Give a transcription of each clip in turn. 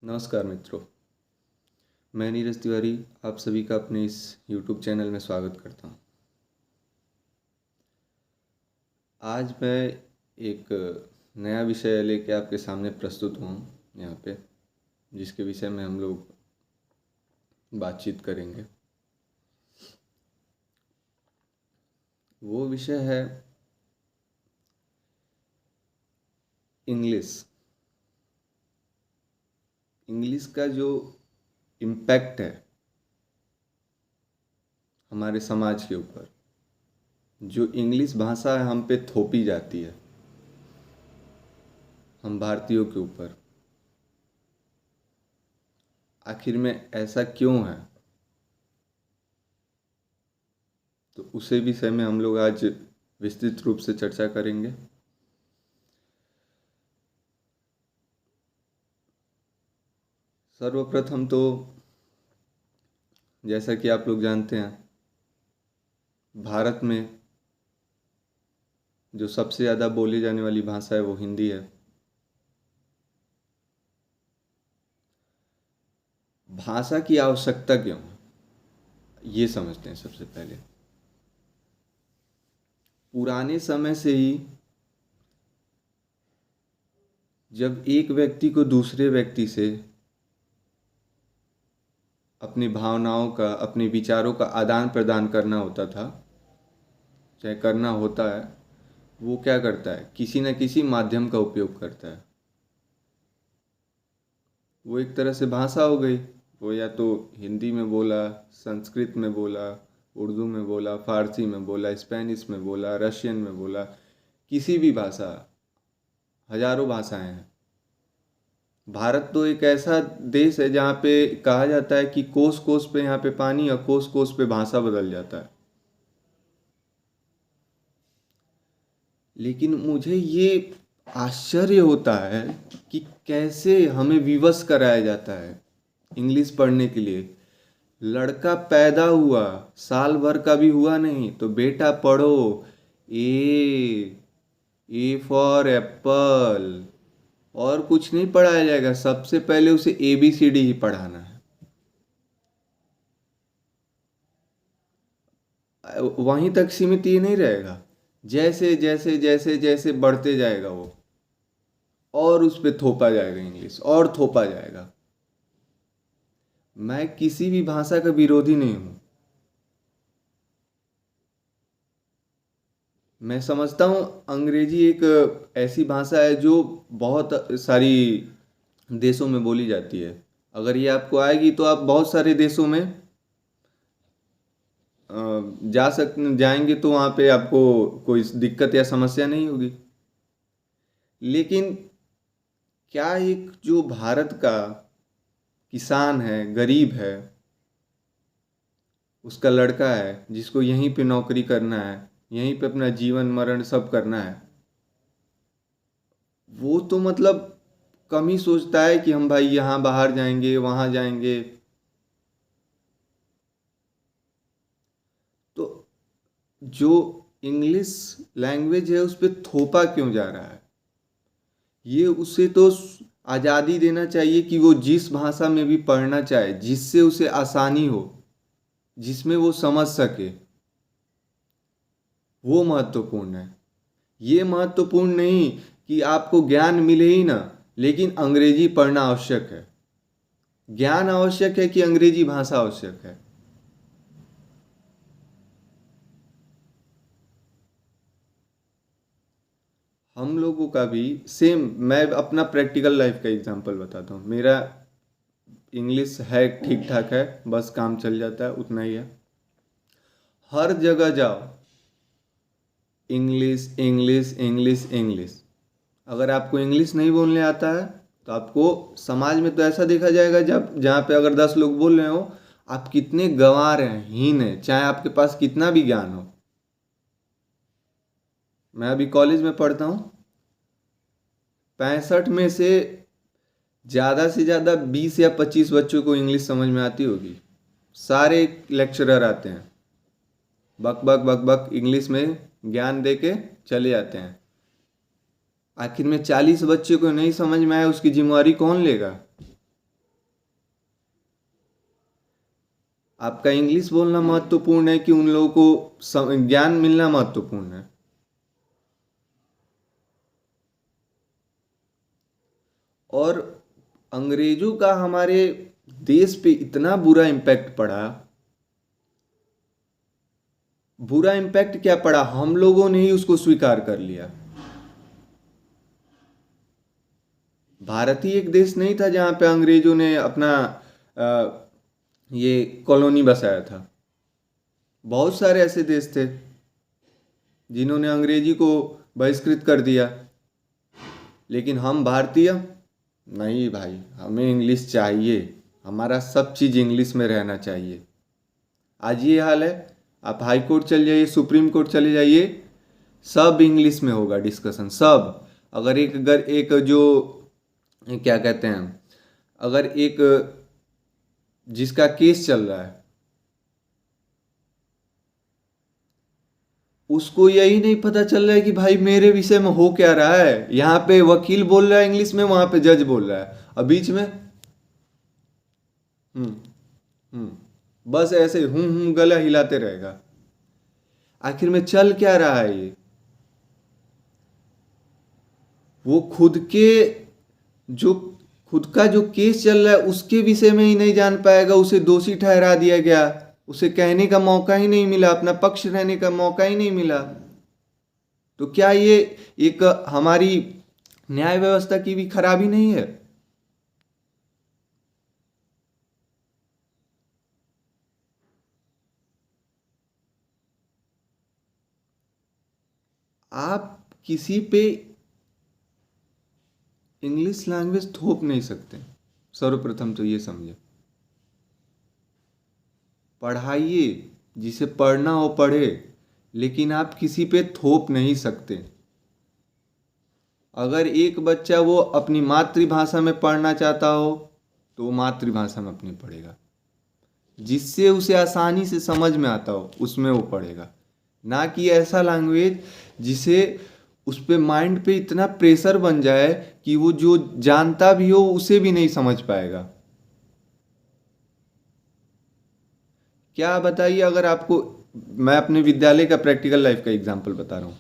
नमस्कार मित्रों, मैं नीरज तिवारी आप सभी का अपने इस YouTube चैनल में स्वागत करता हूँ। आज मैं एक नया विषय लेके आपके सामने प्रस्तुत हुआ हूँ यहाँ पे, जिसके विषय में हम लोग बातचीत करेंगे। वो विषय है इंग्लिश। इंग्लिश का जो इम्पैक्ट है हमारे समाज के ऊपर, जो इंग्लिश भाषा हम पे थोपी जाती है हम भारतीयों के ऊपर, आखिर में ऐसा क्यों है, तो उसे विषय में हम लोग आज विस्तृत रूप से चर्चा करेंगे। सर्वप्रथम तो जैसा कि आप लोग जानते हैं, भारत में जो सबसे ज़्यादा बोली जाने वाली भाषा है वो हिंदी है। भाषा की आवश्यकता क्यों है, ये समझते हैं सबसे पहले। पुराने समय से ही जब एक व्यक्ति को दूसरे व्यक्ति से अपनी भावनाओं का, अपने विचारों का आदान प्रदान करना होता था, चाहे करना होता है, वो क्या करता है, किसी न किसी माध्यम का उपयोग करता है। वो एक तरह से भाषा हो गई। वो या तो हिंदी में बोला, संस्कृत में बोला, उर्दू में बोला, फारसी में बोला, स्पेनिश में बोला, रशियन में बोला, किसी भी भाषा, हजारों भाषाएं हैं। भारत तो एक ऐसा देश है जहाँ पे कहा जाता है कि कोस कोस पे यहाँ पे पानी और कोस कोस पे भाषा बदल जाता है। लेकिन मुझे ये आश्चर्य होता है कि कैसे हमें विवश कराया जाता है इंग्लिश पढ़ने के लिए। लड़का पैदा हुआ, साल भर का भी हुआ नहीं, तो बेटा पढ़ो, ए फॉर एप्पल, और कुछ नहीं पढ़ाया जाएगा। सबसे पहले उसे ABCD ही पढ़ाना है। वहीं तक सीमित ये नहीं रहेगा, जैसे जैसे जैसे जैसे बढ़ते जाएगा वो, और उस पर थोपा जाएगा इंग्लिश, और थोपा जाएगा। मैं किसी भी भाषा का विरोधी नहीं हूँ। मैं समझता हूँ अंग्रेजी एक ऐसी भाषा है जो बहुत सारी देशों में बोली जाती है। अगर ये आपको आएगी तो आप बहुत सारे देशों में जाएंगे तो वहाँ पे आपको कोई दिक्कत या समस्या नहीं होगी। लेकिन क्या एक जो भारत का किसान है, गरीब है, उसका लड़का है जिसको यहीं पे नौकरी करना है, यहीं पे अपना जीवन मरण सब करना है, वो तो मतलब कम ही सोचता है कि हम भाई यहाँ बाहर जाएंगे, वहाँ जाएंगे। तो जो इंग्लिश लैंग्वेज है उस पर थोपा क्यों जा रहा है? ये उसे तो आज़ादी देना चाहिए कि वो जिस भाषा में भी पढ़ना चाहे, जिससे उसे आसानी हो, जिसमें वो समझ सके, वो महत्वपूर्ण है। ये महत्वपूर्ण नहीं कि आपको ज्ञान मिले ही ना, लेकिन अंग्रेजी पढ़ना आवश्यक है। ज्ञान आवश्यक है कि अंग्रेजी भाषा आवश्यक है? हम लोगों का भी सेम। मैं अपना प्रैक्टिकल लाइफ का एग्जांपल बताता हूँ। मेरा इंग्लिश है, ठीक ठाक है, बस काम चल जाता है, उतना ही है। हर जगह जाओ, इंग्लिश इंग्लिश इंग्लिश इंग्लिश। अगर आपको इंग्लिश नहीं बोलने आता है तो आपको समाज में तो ऐसा देखा जाएगा, जब जहाँ पे अगर 10 लोग बोल रहे हो, आप कितने गंवार हैं, हीन है, चाहे आपके पास कितना भी ज्ञान हो। मैं अभी कॉलेज में पढ़ता हूँ। 65 में से ज़्यादा 20 या 25 बच्चों को इंग्लिश समझ में आती होगी। सारे लेक्चरर आते हैं, बक बक बक बक इंग्लिश में ज्ञान दे के चले जाते हैं। आखिर में 40 बच्चे को नहीं समझ में आया, उसकी जिम्मेवारी कौन लेगा? आपका इंग्लिश बोलना महत्वपूर्ण है कि उन लोगों को ज्ञान मिलना महत्वपूर्ण है? और अंग्रेजों का हमारे देश पे इतना बुरा इम्पैक्ट पड़ा। बुरा इम्पैक्ट क्या पड़ा, हम लोगों ने ही उसको स्वीकार कर लिया। भारत ही एक देश नहीं था जहाँ पे अंग्रेजों ने अपना ये कॉलोनी बसाया था। बहुत सारे ऐसे देश थे जिन्होंने अंग्रेजी को बहिष्कृत कर दिया, लेकिन हम भारतीय नहीं भाई, हमें इंग्लिश चाहिए, हमारा सब चीज़ इंग्लिश में रहना चाहिए। आज ये हाल है, आप हाई कोर्ट चले जाइए, सुप्रीम कोर्ट चले जाइए, सब इंग्लिश में होगा डिस्कशन, सब। अगर एक जो क्या कहते हैं, अगर एक जिसका केस चल रहा है उसको यही नहीं पता चल रहा है कि भाई मेरे विषय में हो क्या रहा है, यहाँ पे वकील बोल रहा है इंग्लिश में, वहां पे जज बोल रहा है, और बीच में हम्म बस ऐसे गला हिलाते रहेगा। आखिर में चल क्या रहा है ये? वो जो खुद का जो केस चल रहा है उसके विषय में ही नहीं जान पाएगा, उसे दोषी ठहरा दिया गया, उसे कहने का मौका ही नहीं मिला, अपना पक्ष रहने का मौका ही नहीं मिला। तो क्या ये एक हमारी न्याय व्यवस्था की भी खराबी नहीं है? आप किसी पे इंग्लिश लैंग्वेज थोप नहीं सकते। सर्वप्रथम तो ये समझे, पढ़ाइए, जिसे पढ़ना हो पढ़े, लेकिन आप किसी पे थोप नहीं सकते। अगर एक बच्चा वो अपनी मातृभाषा में पढ़ना चाहता हो तो वो मातृभाषा में अपनी पढ़ेगा, जिससे उसे आसानी से समझ में आता हो उसमें वो पढ़ेगा, ना कि ऐसा लैंग्वेज जिसे उस पे माइंड पे इतना प्रेशर बन जाए कि वो जो जानता भी हो उसे भी नहीं समझ पाएगा। क्या बताइए, अगर आपको, मैं अपने विद्यालय का प्रैक्टिकल लाइफ का एग्जांपल बता रहा हूँ,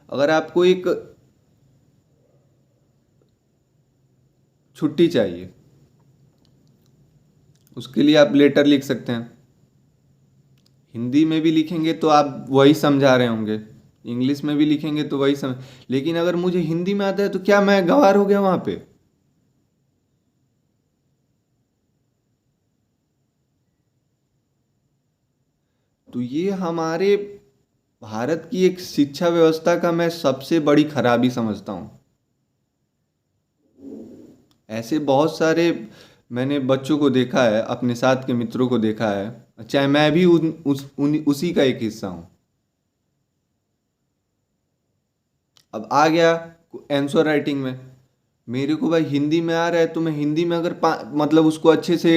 अगर आपको एक छुट्टी चाहिए, उसके लिए आप लेटर लिख सकते हैं। हिंदी में भी लिखेंगे तो आप वही समझा रहे होंगे, इंग्लिश में भी लिखेंगे तो वही समझ, लेकिन अगर मुझे हिंदी में आता है तो क्या मैं गवार हो गया वहां पे? तो ये हमारे भारत की एक शिक्षा व्यवस्था का मैं सबसे बड़ी खराबी समझता हूँ। ऐसे बहुत सारे मैंने बच्चों को देखा है, अपने साथ के मित्रों को देखा है, चाहे मैं भी उसी का एक हिस्सा हूँ। अब आ गया आंसर राइटिंग में, मेरे को भाई हिंदी में आ रहा है तो मैं हिंदी में अगर मतलब उसको अच्छे से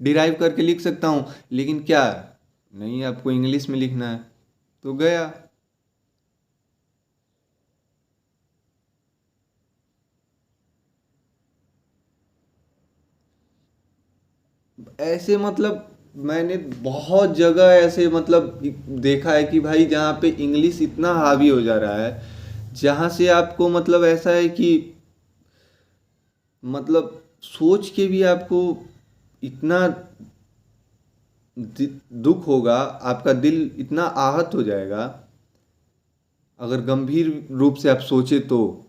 डिराइव करके लिख सकता हूँ, लेकिन क्या नहीं, आपको इंग्लिश में लिखना है तो गया। ऐसे मतलब मैंने बहुत जगह ऐसे मतलब देखा है कि भाई जहाँ पे इंग्लिश इतना हावी हो जा रहा है, जहाँ से आपको मतलब ऐसा है कि मतलब सोच के भी आपको इतना दुख होगा, आपका दिल इतना आहत हो जाएगा अगर गंभीर रूप से आप सोचे तो,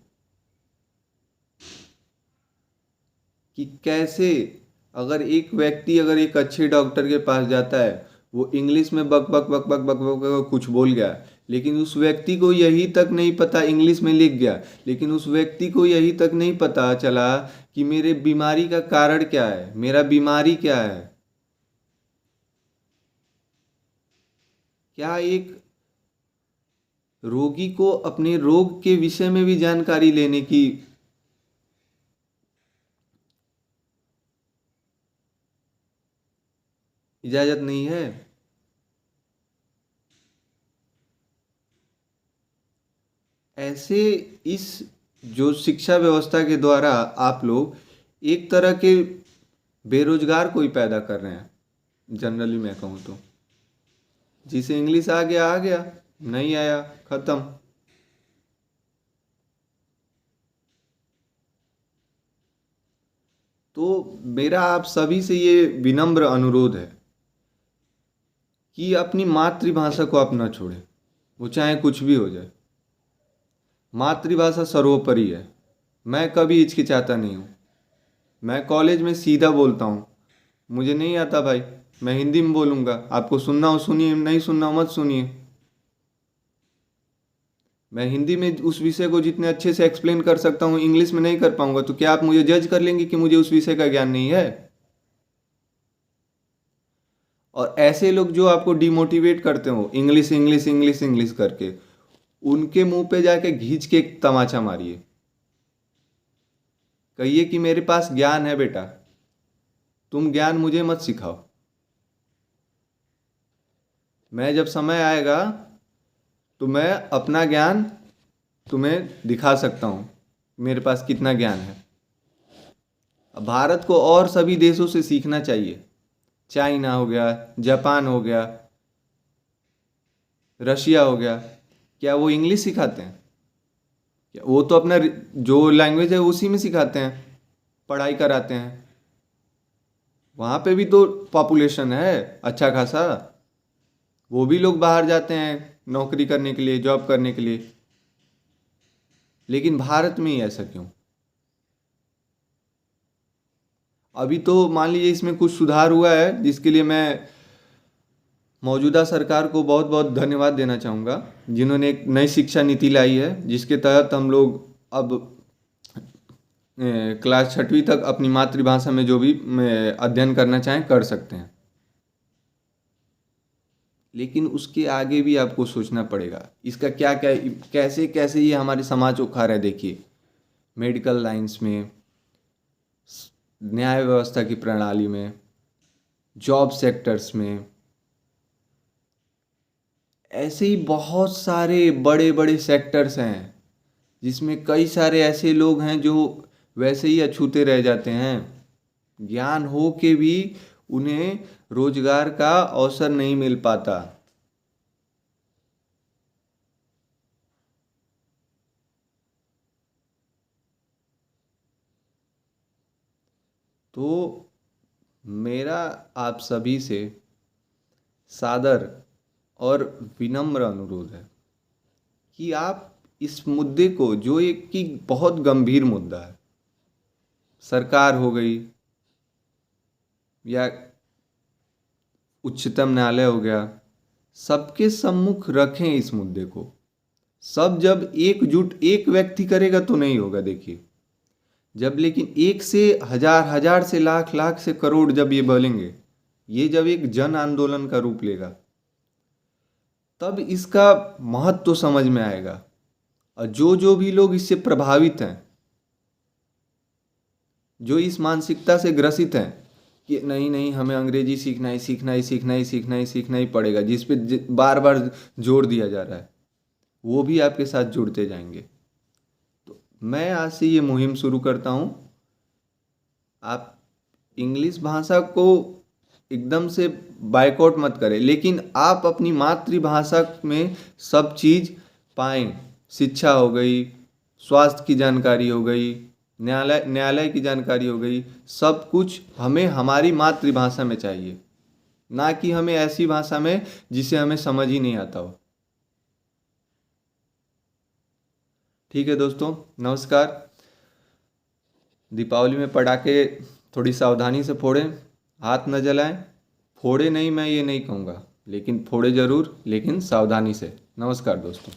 कि कैसे अगर एक व्यक्ति अगर एक अच्छे डॉक्टर के पास जाता है, वो इंग्लिश में बक बक बक बक बक बक बक कुछ बोल गया, लेकिन उस व्यक्ति को यही तक नहीं पता, इंग्लिश में लिख गया, लेकिन उस व्यक्ति को यही तक नहीं पता चला कि मेरे बीमारी का कारण क्या है, मेरा बीमारी क्या है। क्या एक रोगी को अपने रोग के विषय में भी जानकारी लेने की इजाजत नहीं है? ऐसे इस जो शिक्षा व्यवस्था के द्वारा आप लोग एक तरह के बेरोजगार को ही पैदा कर रहे हैं। जनरली मैं कहूँ तो जिसे इंग्लिश आ गया, नहीं आया खत्म। तो मेरा आप सभी से ये विनम्र अनुरोध है कि अपनी मातृभाषा को आप ना छोड़ें, वो चाहे कुछ भी हो जाए। मातृभाषा सर्वोपरि है। मैं कभी हिचकिचाता नहीं हूँ। मैं कॉलेज में सीधा बोलता हूँ, मुझे नहीं आता भाई, मैं हिंदी में बोलूँगा, आपको सुनना हो सुनिए, नहीं सुनना हो मत सुनिए। मैं हिंदी में उस विषय को जितने अच्छे से एक्सप्लेन कर सकता हूँ, इंग्लिश में नहीं कर पाऊंगा, तो क्या आप मुझे जज कर लेंगे कि मुझे उस विषय का ज्ञान नहीं है? और ऐसे लोग जो आपको डिमोटिवेट करते हो इंग्लिश इंग्लिश इंग्लिश इंग्लिश करके, उनके मुंह पे जाके घींच के एक तमाचा मारिए। कहिए कि मेरे पास ज्ञान है बेटा, तुम ज्ञान मुझे मत सिखाओ। मैं जब समय आएगा तो मैं अपना ज्ञान तुम्हें दिखा सकता हूँ, मेरे पास कितना ज्ञान है। अब भारत को और सभी देशों से सीखना चाहिए। चाइना हो गया, जापान हो गया, रशिया हो गया, क्या वो इंग्लिश सिखाते हैं? क्या वो तो अपना जो लैंग्वेज है उसी में सिखाते हैं, पढ़ाई कराते हैं। वहाँ पे भी तो पॉपुलेशन है अच्छा खासा, वो भी लोग बाहर जाते हैं नौकरी करने के लिए, जॉब करने के लिए। लेकिन भारत में ही ऐसा क्यों? अभी तो मान लीजिए इसमें कुछ सुधार हुआ है, जिसके लिए मैं मौजूदा सरकार को बहुत बहुत धन्यवाद देना चाहूँगा, जिन्होंने एक नई शिक्षा नीति लाई है, जिसके तहत हम लोग अब क्लास 6वीं तक अपनी मातृभाषा में जो भी अध्ययन करना चाहें कर सकते हैं। लेकिन उसके आगे भी आपको सोचना पड़ेगा, इसका क्या क्या कैसे कैसे ये हमारे समाज को खा रहा है। देखिए, मेडिकल लाइंस में, न्याय व्यवस्था की प्रणाली में, जॉब सेक्टर्स में, ऐसे ही बहुत सारे बड़े बड़े सेक्टर्स हैं जिसमें कई सारे ऐसे लोग हैं जो वैसे ही अछूते रह जाते हैं। ज्ञान हो के भी उन्हें रोजगार का अवसर नहीं मिल पाता। तो मेरा आप सभी से सादर और विनम्र अनुरोध है कि आप इस मुद्दे को, जो एक कि बहुत गंभीर मुद्दा है, सरकार हो गई या उच्चतम न्यायालय हो गया, सबके सम्मुख रखें इस मुद्दे को। सब जब एकजुट एक व्यक्ति करेगा तो नहीं होगा। देखिए, जब लेकिन एक से हजार, हजार से लाख, लाख से करोड़ जब ये बोलेंगे, ये जब एक जन आंदोलन का रूप लेगा, तब इसका महत्व तो समझ में आएगा। और जो भी लोग इससे प्रभावित हैं, जो इस मानसिकता से ग्रसित हैं कि नहीं नहीं हमें अंग्रेजी सीखना ही सीखना ही सीखना ही सीखना ही सीखना ही पड़ेगा, जिस पे बार बार जोर दिया जा रहा है, वो भी आपके साथ जुड़ते जाएंगे। तो मैं आज से ये मुहिम शुरू करता हूँ, आप इंग्लिश भाषा को एकदम से बायकॉट मत करें, लेकिन आप अपनी मातृभाषा में सब चीज़ पाएं। शिक्षा हो गई, स्वास्थ्य की जानकारी हो गई, न्यायालय की जानकारी हो गई, सब कुछ हमें हमारी मातृभाषा में चाहिए, ना कि हमें ऐसी भाषा में जिसे हमें समझ ही नहीं आता हो। ठीक है दोस्तों, नमस्कार। दीपावली में पटाखे थोड़ी सावधानी से फोड़ें, हाथ न जलाएं। फोड़े नहीं, मैं ये नहीं कहूँगा, लेकिन फोड़े ज़रूर, लेकिन सावधानी से। नमस्कार दोस्तों।